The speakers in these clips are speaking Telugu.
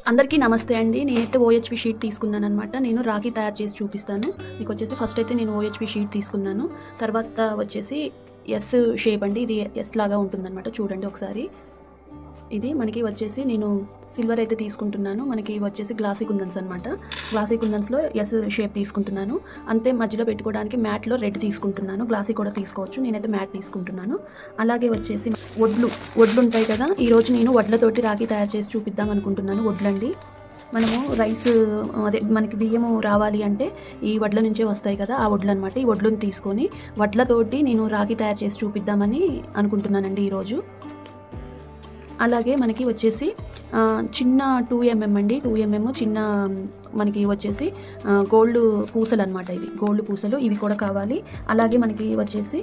అందరికీ నమస్తే అండి. నేనైతే ఓహెచ్‌పి షీట్ తీసుకున్నాననమాట. నేను రాఖీ తయారు చేసి చూపిస్తాను. మీకు వచ్చేసి ఫస్ట్ అయితే నేను ఓహెచ్‌పి షీట్ తీసుకున్నాను. తర్వాత వచ్చేసి ఎస్ షేప్ అండి. ఇది ఎస్ లాగా ఉంటుందన్నమాట. చూడండి ఒకసారి. ఇది మనకి వచ్చేసి నేను సిల్వర్ అయితే తీసుకుంటున్నాను. మనకి వచ్చేసి గ్లాసీ కుందన్స్ అనమాట. గ్లాసీ కుందన్స్లో ఎస్ షేప్ తీసుకుంటున్నాను. అంతే మధ్యలో పెట్టుకోవడానికి మ్యాట్లో రెడ్ తీసుకుంటున్నాను. గ్లాసీ కూడా తీసుకోవచ్చు. నేనైతే మ్యాట్ తీసుకుంటున్నాను. అలాగే వచ్చేసి వడ్లు ఉంటాయి కదా. ఈరోజు నేను వడ్లతోటి రాఖీ తయారు చేసి చూపిద్దాం అనుకుంటున్నాను. వడ్లండి, మనము రైస్ అదే మనకి బియ్యము రావాలి అంటే ఈ వడ్ల నుంచే వస్తాయి కదా, ఆ వడ్లు అనమాట. ఈ వడ్లను తీసుకొని వడ్లతోటి నేను రాఖీ తయారు చేసి చూపిద్దామని అనుకుంటున్నానండి ఈరోజు. అలాగే మనకి వచ్చేసి చిన్న 2 mm అండి. 2 mm చిన్న మనకి వచ్చేసి గోల్డ్ పూసలు అనమాట. ఇవి గోల్డ్ పూసలు, ఇవి కూడా కావాలి. అలాగే మనకి వచ్చేసి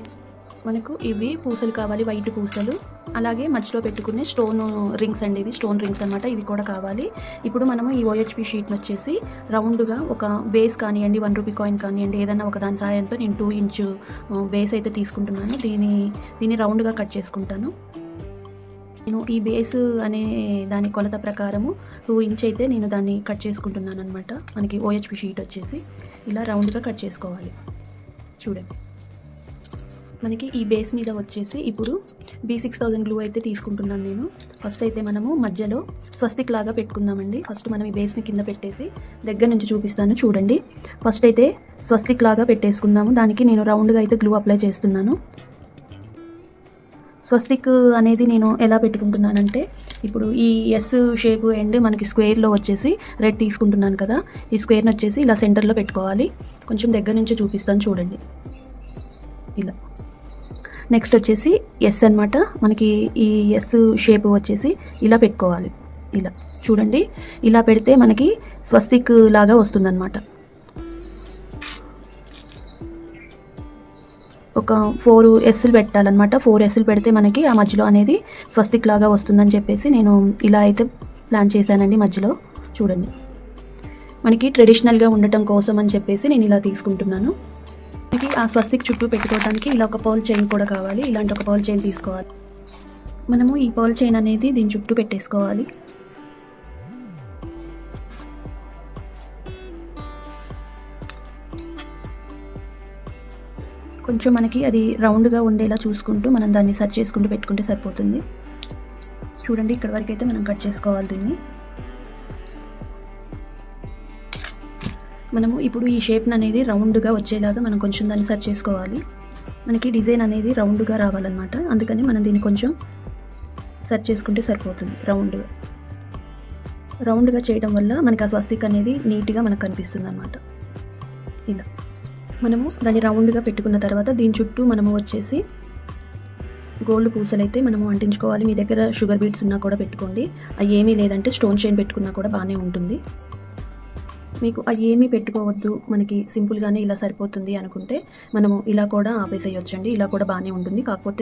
మనకు ఇవి పూసలు కావాలి, వైట్ పూసలు. అలాగే మధ్యలో పెట్టుకునే స్టోన్ రింగ్స్ అండి. ఇవి స్టోన్ రింగ్స్ అనమాట. ఇవి కూడా కావాలి. ఇప్పుడు మనము ఈ ఓహెచ్‌పి షీట్ని వచ్చేసి రౌండ్గా ఒక బేస్ కానివ్వండి, 1 రూపీ కాయిన్ కానివ్వండి, ఏదైనా ఒక దాని సాయంతో నేను 2 ఇంచ్ బేస్ అయితే తీసుకుంటున్నాను. దీన్ని రౌండ్గా కట్ చేసుకుంటాను. నేను ఈ బేస్ అనే దాని కొలత ప్రకారము 2 ఇంచ్ అయితే నేను దాన్ని కట్ చేసుకుంటున్నాను అనమాట. మనకి ఓహెచ్‌పి షీట్ వచ్చేసి ఇలా రౌండ్గా కట్ చేసుకోవాలి. చూడండి, మనకి ఈ బేస్ మీద వచ్చేసి ఇప్పుడు B6000 గ్లూ అయితే తీసుకుంటున్నాను నేను. ఫస్ట్ అయితే మనము మధ్యలో స్వస్తిక్ లాగా పెట్టుకుందామండి. ఫస్ట్ మనం ఈ బేస్ని కింద పెట్టేసి దగ్గర నుంచి చూపిస్తాను. చూడండి, ఫస్ట్ అయితే స్వస్తిక్ లాగా పెట్టేసుకుందాము. దానికి నేను రౌండ్గా అయితే గ్లూ అప్లై చేస్తున్నాను. స్వస్తిక్ అనేది నేను ఎలా పెట్టుకుంటున్నానంటే, ఇప్పుడు ఈ ఎస్ షేప్ అండ్ మనకి స్క్వేర్లో వచ్చేసి రెడ్ తీసుకుంటున్నాను కదా, ఈ స్క్వేర్ని వచ్చేసి ఇలా సెంటర్లో పెట్టుకోవాలి. కొంచెం దగ్గర నుంచి చూపిస్తాను చూడండి. ఇలా నెక్స్ట్ వచ్చేసి ఎస్ అనమాట. మనకి ఈ ఎస్ షేప్ వచ్చేసి ఇలా పెట్టుకోవాలి. ఇలా చూడండి, ఇలా పెడితే మనకి స్వస్తిక్ లాగా వస్తుందన్నమాట. ఒక 4 ఎస్లు పెట్టాలన్నమాట. 4 ఎస్లు పెడితే మనకి ఆ మధ్యలో అనేది స్వస్తిక్ లాగా వస్తుందని చెప్పేసి నేను ఇలా అయితే ప్లాన్ చేశానండి. మధ్యలో చూడండి, మనకి ట్రెడిషనల్గా ఉండటం కోసం అని చెప్పేసి నేను ఇలా తీసుకుంటున్నాను. మనకి ఆ స్వస్తిక్ చుట్టూ పెట్టుకోవడానికి ఇలా ఒక పర్ల్ చైన్ కూడా కావాలి. ఇలాంటి ఒక పర్ల్ చైన్ తీసుకోవాలి. మనము ఈ పర్ల్ చైన్ అనేది దీని చుట్టూ పెట్టేసుకోవాలి. కొంచెం మనకి అది రౌండ్గా ఉండేలా చూసుకుంటూ మనం దాన్ని సెట్ చేసుకుంటూ పెట్టుకుంటే సరిపోతుంది. చూడండి, ఇక్కడ వరకు అయితే మనం కట్ చేసుకోవాలి దీన్ని. మనము ఇప్పుడు ఈ షేప్ని అనేది రౌండ్గా వచ్చేలాగా మనం కొంచెం దాన్ని సెట్ చేసుకోవాలి. మనకి డిజైన్ అనేది రౌండ్గా రావాలన్నమాట. అందుకని మనం దీన్ని కొంచెం సెట్ చేసుకుంటే సరిపోతుంది. రౌండ్గా చేయడం వల్ల మనకి ఆ స్వస్తిక్ అనేది నీట్గా మనకు కనిపిస్తుంది అన్నమాట. ఇలా మనము దాన్ని రౌండ్గా పెట్టుకున్న తర్వాత దీని చుట్టూ మనము వచ్చేసి గోల్డ్ పూసలు అయితే మనము అంటించుకోవాలి. మీ దగ్గర షుగర్ బీడ్స్ ఉన్నా కూడా పెట్టుకోండి. అవి ఏమీ లేదంటే స్టోన్ చైన్ పెట్టుకున్నా కూడా బాగానే ఉంటుంది. మీకు అవి ఏమీ పెట్టుకోవద్దు, మనకి సింపుల్గానే ఇలా సరిపోతుంది అనుకుంటే మనము ఇలా కూడా ఆపేసేయొచ్చండి. ఇలా కూడా బాగానే ఉంటుంది. కాకపోతే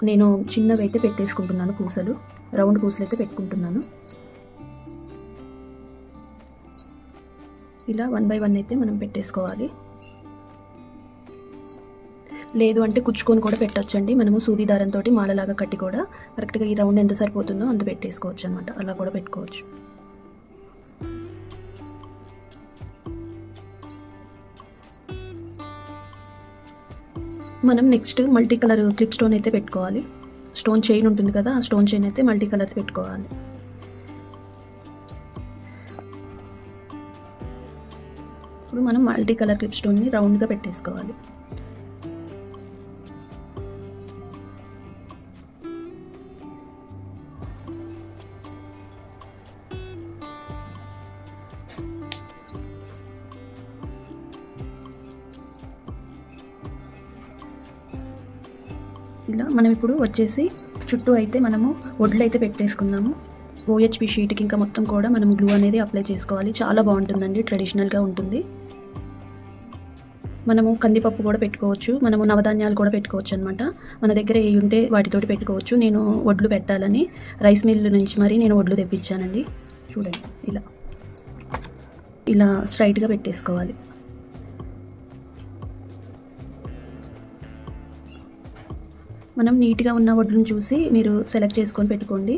నేను చిన్నవి అయితే పెట్టేసుకుంటున్నాను. పూసలు రౌండ్ పూసలు అయితే పెట్టుకుంటున్నాను. ఇలా 1 by 1 అయితే మనం పెట్టేసుకోవాలి. లేదు అంటే కుచ్చుకొని కూడా పెట్టొచ్చండి. మనము సూది దారంతో మాలలాగా కట్టి కూడా కరెక్ట్గా ఈ రౌండ్ ఎంత సరిపోతుందో అంత పెట్టేసుకోవచ్చు అనమాట. అలా కూడా పెట్టుకోవచ్చు. మనం next multi colour clip stone అయితే పెట్టుకోవాలి. స్టోన్ చైన్ ఉంటుంది కదా, ఆ స్టోన్ చైన్ అయితే మల్టీ కలర్ పెట్టుకోవాలి. ఇప్పుడు మనం మల్టీ కలర్ క్లిప్ స్టోన్ని రౌండ్గా పెట్టేసుకోవాలి. ఇలా మనం ఇప్పుడు వచ్చేసి చుట్టూ అయితే మనము వడ్లు అయితే పెట్టేసుకుందాము. ఓహెచ్‌పి షీట్కి ఇంకా మొత్తం కూడా మనం గ్లూ అనేది అప్లై చేసుకోవాలి. చాలా బాగుంటుందండి, ట్రెడిషనల్గా ఉంటుంది. మనము కందిపప్పు కూడా పెట్టుకోవచ్చు, మనము నవధాన్యాలు కూడా పెట్టుకోవచ్చు అనమాట. మన దగ్గర ఏ ఉంటే వాటితోటి పెట్టుకోవచ్చు. నేను వడ్లు పెట్టాలని రైస్ మిల్ నుంచి మరి నేను వడ్లు తెప్పించానండి. చూడండి, ఇలా స్ట్రైట్గా పెట్టేసుకోవాలి. మనం నీట్గా ఉన్న వడ్లను చూసి మీరు సెలెక్ట్ చేసుకొని పెట్టుకోండి.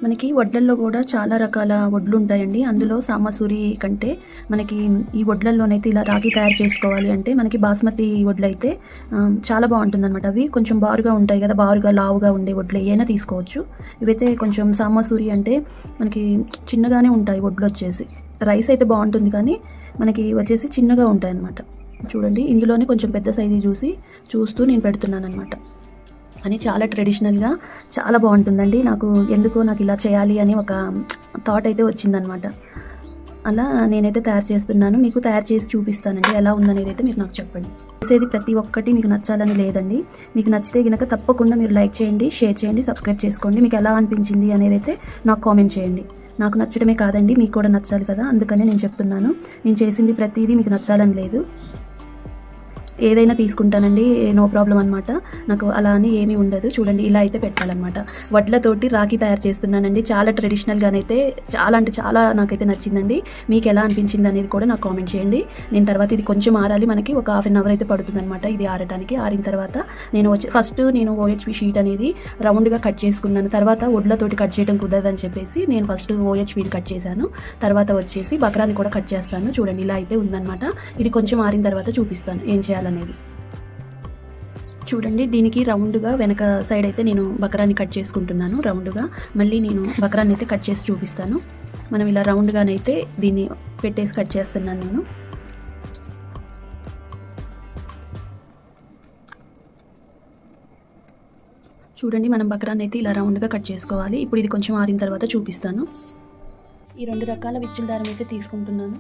మనకి వడ్లల్లో కూడా చాలా రకాల వడ్లు ఉంటాయండి. అందులో సామసూరి కంటే మనకి ఈ వడ్లల్లోనైతే ఇలా రాగి తయారు చేసుకోవాలి అంటే మనకి బాస్మతి వడ్లు అయితే చాలా బాగుంటుందన్నమాట. అవి కొంచెం బారుగా ఉంటాయి కదా, బారుగా లావుగా ఉండే వడ్లు ఏమైనా తీసుకోవచ్చు. ఇవైతే కొంచెం సామసూరి అంటే మనకి చిన్నగానే ఉంటాయి వడ్లు వచ్చేసి. రైస్ అయితే బాగుంటుంది కానీ మనకి వచ్చేసి చిన్నగా ఉంటాయి అన్నమాట. చూడండి, ఇందులోనే కొంచెం పెద్ద సైజు చూస్తూ నేను పెడుతున్నాను అనమాట. అని చాలా ట్రెడిషనల్గా చాలా బాగుంటుందండి. నాకు ఇలా చేయాలి అని ఒక థాట్ అయితే వచ్చిందనమాట. అలా నేనైతే తయారు చేస్తున్నాను. మీకు తయారు చేసి చూపిస్తానండి ఎలా ఉందనేది అయితే మీరు నాకు చెప్పండి. చేసేది ప్రతి ఒక్కటి మీకు నచ్చాలని లేదండి. మీకు నచ్చితే కనుక తప్పకుండా మీరు లైక్ చేయండి, షేర్ చేయండి, సబ్స్క్రైబ్ చేసుకోండి. మీకు ఎలా అనిపించింది అనేది అయితే నాకు కామెంట్ చేయండి. నాకు నచ్చడమే కాదండి, మీకు కూడా నచ్చాలి కదా, అందుకనే నేను చెప్తున్నాను. నేను చేసింది ప్రతిదీ మీకు నచ్చాలని లేదు. ఏదైనా తీసుకుంటానండి, నో ప్రాబ్లం అనమాట. నాకు అలా అని ఏమీ ఉండదు. చూడండి, ఇలా అయితే పెట్టాలన్నమాట. వడ్లతోటి రాఖీ తయారు చేస్తున్నానండి. చాలా ట్రెడిషనల్గానైతే చాలా అంటే చాలా నాకైతే నచ్చిందండి. మీకు ఎలా అనిపించింది అనేది కూడా నాకు కామెంట్ చేయండి. నేను తర్వాత ఇది కొంచెం ఆరాలి, మనకి ఒక హాఫ్ అన్ అవర్ అయితే పడుతుంది అనమాట ఇది ఆరడానికి. ఆరిన తర్వాత ఫస్ట్ నేను OHP షీట్ అనేది రౌండ్గా కట్ చేసుకున్నాను. తర్వాత వడ్లతోటి కట్ చేయడం కుదరదని చెప్పేసి నేను ఫస్ట్ OHPని కట్ చేశాను. తర్వాత వచ్చేసి బక్రాన్ని కూడా కట్ చేస్తాను. చూడండి, ఇలా అయితే ఉందన్నమాట. ఇది కొంచెం ఆరిన తర్వాత చూపిస్తాను ఏం చేయాలి అనేది. చూడండి, దీనికి రౌండ్గా వెనక సైడ్ అయితే నేను బకరాన్ని కట్ చేసుకుంటున్నాను రౌండ్గా. మళ్ళీ నేను బకరాన్ని అయితే కట్ చేసి చూపిస్తాను. మనం ఇలా రౌండ్గానైతే దీన్ని పెట్టేసి కట్ చేస్తున్నాను నేను. చూడండి, మనం బకరాన్ని అయితే ఇలా రౌండ్గా కట్ చేసుకోవాలి. ఇప్పుడు ఇది కొంచెం ఆరిన తర్వాత చూపిస్తాను. ఈ 2 రకాల విచ్చుల దారం అయితే తీసుకుంటున్నాను.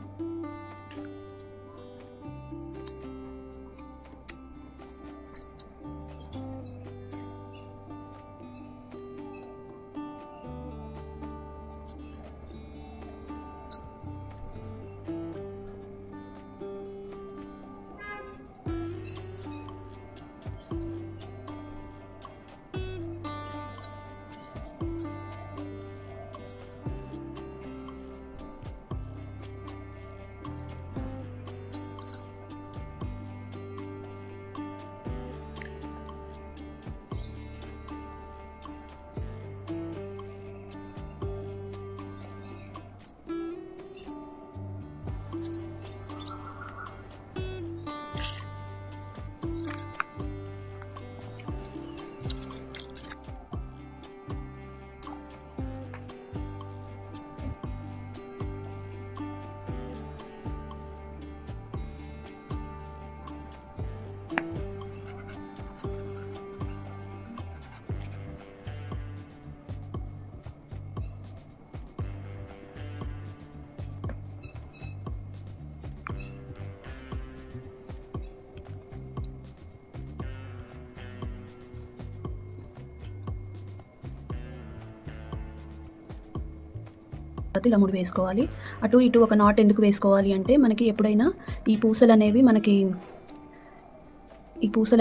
ఇలా 3 వేసుకోవాలి. అటు ఇటు ఒక నాట్ ఎందుకు వేసుకోవాలి అంటే మనకి ఎప్పుడైనా ఈ పూసలు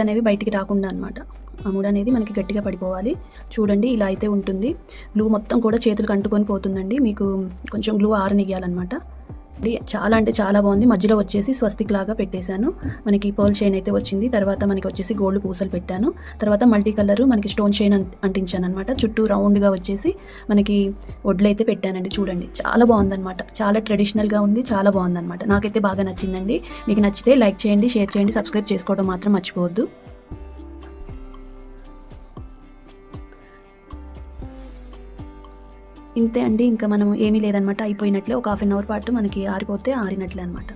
అనేవి బయటికి రాకుండా అనమాట. ఆ ముడి అనేది మనకి గట్టిగా పడిపోవాలి. చూడండి, ఇలా అయితే ఉంటుంది. గ్లూ మొత్తం కూడా చేతులకు అంటుకొని పోతుందండి. మీకు కొంచెం గ్లూ ఆరనియ్యాలన్నమాట. చాలా అంటే చాలా బాగుంది. మధ్యలో వచ్చేసి స్వస్తిక్ లాగా పెట్టేశాను. మనకి పర్ల్ చైన్ అయితే వచ్చింది. తర్వాత మనకి వచ్చేసి గోల్డ్ పూసలు పెట్టాను. తర్వాత మల్టీ కలర్ మనకి స్టోన్ చైన్ అంటించాను అనమాట. చుట్టూ రౌండ్గా వచ్చేసి మనకి వడ్లు అయితే పెట్టానండి. చూడండి, చాలా బాగుందన్నమాట. చాలా ట్రెడిషనల్గా ఉంది, చాలా బాగుందన్నమాట. నాకైతే బాగా నచ్చిందండి. మీకు నచ్చితే లైక్ చేయండి, షేర్ చేయండి, సబ్స్క్రైబ్ చేసుకోవడం మాత్రం మర్చిపోవద్దు. ఇంతే అండి, ఇంకా మనం ఏమీ లేదనమాట. అయిపోయినట్లే. ఒక హాఫ్ అన్ అవర్ పాటు మనకి ఆరిపోతే ఆరినట్లే అనమాట.